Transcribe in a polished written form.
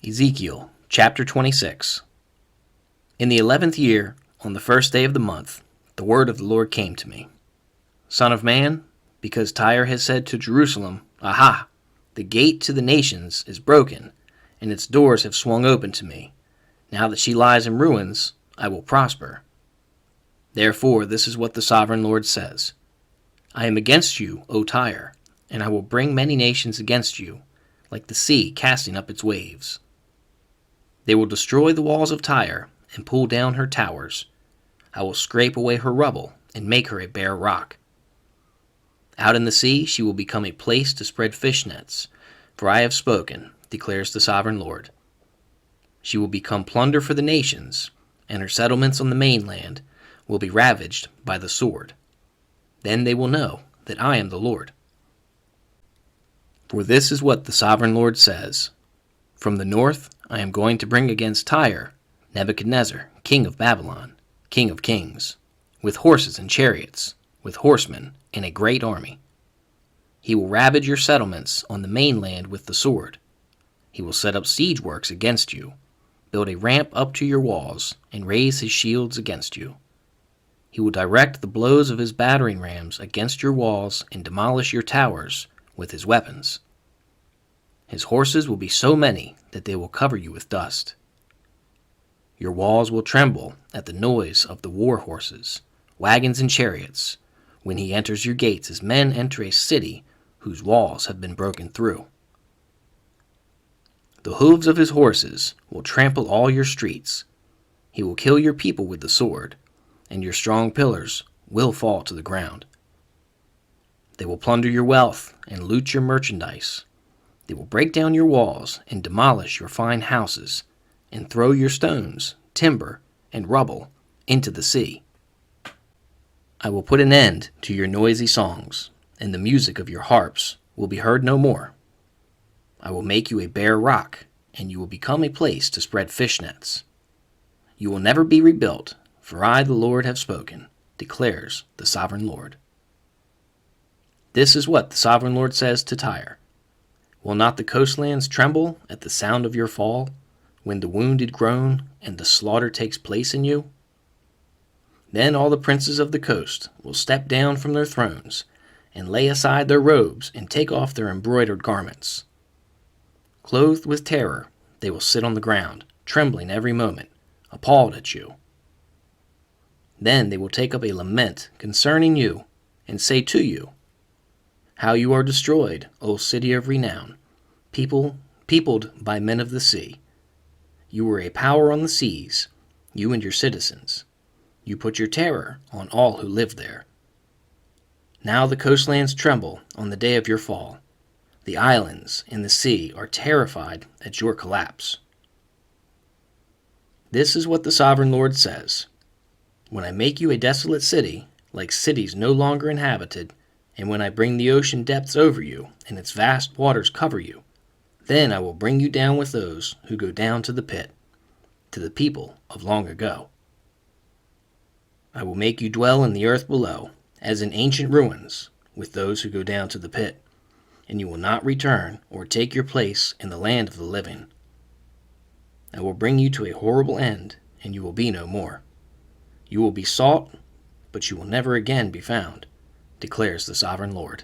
Ezekiel Chapter 26. In the 11th year, on the first day of the month, the word of the Lord came to me. Son of man, because Tyre has said to Jerusalem, Aha! The gate to the nations is broken, and its doors have swung open to me. Now that she lies in ruins, I will prosper. Therefore, this is what the sovereign Lord says. I am against you, O Tyre, and I will bring many nations against you, like the sea casting up its waves. They will destroy the walls of Tyre and pull down her towers. I will scrape away her rubble and make her a bare rock. Out in the sea she will become a place to spread fish nets, for I have spoken, declares the sovereign Lord. She will become plunder for the nations, and her settlements on the mainland will be ravaged by the sword. Then they will know that I am the Lord. For this is what the sovereign Lord says. From the north I am going to bring against Tyre Nebuchadnezzar, king of Babylon, king of kings, with horses and chariots, with horsemen and a great army. He will ravage your settlements on the mainland with the sword. He will set up siege works against you, build a ramp up to your walls, and raise his shields against you. He will direct the blows of his battering rams against your walls and demolish your towers with his weapons. His horses will be so many that they will cover you with dust. Your walls will tremble at the noise of the war horses, wagons and chariots, when he enters your gates as men enter a city whose walls have been broken through. The hooves of his horses will trample all your streets. He will kill your people with the sword, and your strong pillars will fall to the ground. They will plunder your wealth and loot your merchandise. They will break down your walls and demolish your fine houses, and throw your stones, timber, and rubble into the sea. I will put an end to your noisy songs, and the music of your harps will be heard no more. I will make you a bare rock, and you will become a place to spread fish nets. You will never be rebuilt, for I, the Lord, have spoken, declares the sovereign Lord. This is what the sovereign Lord says to Tyre. Will not the coastlands tremble at the sound of your fall, when the wounded groan and the slaughter takes place in you? Then all the princes of the coast will step down from their thrones, and lay aside their robes and take off their embroidered garments. Clothed with terror, they will sit on the ground, trembling every moment, appalled at you. Then they will take up a lament concerning you, and say to you, How you are destroyed, O city of renown, peopled by men of the sea. You were a power on the seas, you and your citizens. You put your terror on all who lived there. Now the coastlands tremble on the day of your fall. The islands in the sea are terrified at your collapse. This is what the sovereign Lord says. When I make you a desolate city, like cities no longer inhabited, and when I bring the ocean depths over you, and its vast waters cover you, then I will bring you down with those who go down to the pit, to the people of long ago. I will make you dwell in the earth below, as in ancient ruins, with those who go down to the pit, and you will not return or take your place in the land of the living. I will bring you to a horrible end, and you will be no more. You will be sought, but you will never again be found, declares the sovereign Lord.